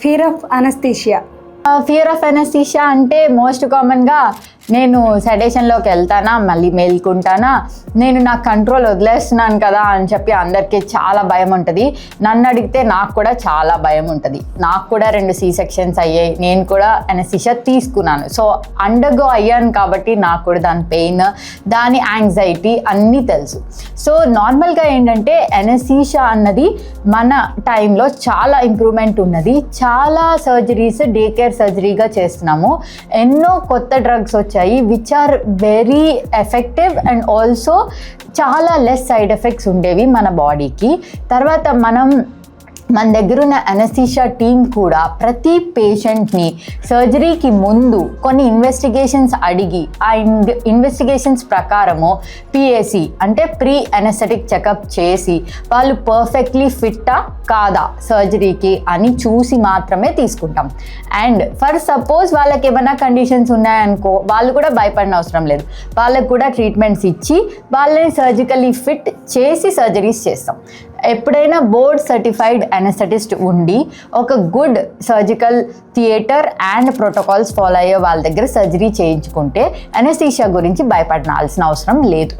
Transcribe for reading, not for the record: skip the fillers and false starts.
Fear of anaesthesia. Fear of anaesthesia అంటే most కామన్గా నేను సెడేషన్లోకి వెళ్తానా, మళ్ళీ మేల్కుంటానా, నేను నా కంట్రోల్ వదిలేస్తున్నాను కదా అని చెప్పి అందరికీ చాలా భయం ఉంటుంది. నన్ను అడిగితే నాకు కూడా చాలా భయం ఉంటుంది. నాకు కూడా 2 C-sections అయ్యాయి. నేను కూడా అనస్థీషియా తీసుకున్నాను. సో అండర్గో అయ్యాను కాబట్టి నాకు కూడా దాని పెయిన్, దాని యాంగ్జైటీ అన్నీ తెలుసు. సో నార్మల్గా ఏంటంటే అనస్థీషియా అన్నది మన టైంలో చాలా ఇంప్రూవ్మెంట్ ఉన్నది. చాలా సర్జరీస్ డే కేర్ సర్జరీగా చేస్తున్నాము. ఎన్నో కొత్త డ్రగ్స్ వచ్చాయి which are very effective and also చాలా లెస్ సైడ్ ఎఫెక్ట్స్ ఉండేవి మన బాడీకి. తర్వాత మన దగ్గర ఉన్న అనస్థీషియా టీమ్ కూడా ప్రతి పేషెంట్ని సర్జరీకి ముందు కొన్ని ఇన్వెస్టిగేషన్స్ అడిగి ఆ ఇన్వెస్టిగేషన్స్ ప్రకారము PAC అంటే ప్రీ అనస్థెటిక్ చెకప్ చేసి వాళ్ళు పర్ఫెక్ట్లీ ఫిట్టా కాదా సర్జరీకి అని చూసి మాత్రమే తీసుకుంటాం. అండ్ ఫర్ సపోజ్ వాళ్ళకి ఏమైనా కండిషన్స్ ఉన్నాయనుకో, వాళ్ళు కూడా భయపడిన అవసరం లేదు. వాళ్ళకు కూడా ట్రీట్మెంట్స్ ఇచ్చి వాళ్ళని సర్జికల్లీ ఫిట్ చేసి సర్జరీస్ చేస్తాం. ఎప్పుడైనా బోర్డ్ సర్టిఫైడ్ అనస్థెటిస్ట్ ఉండి ఒక good surgical theatre and protocols follow అయ్యే వాళ్ళ దగ్గర సర్జరీ చేయించుకుంటే అనస్థీషియా గురించి భయపడాల్సిన అవసరం లేదు.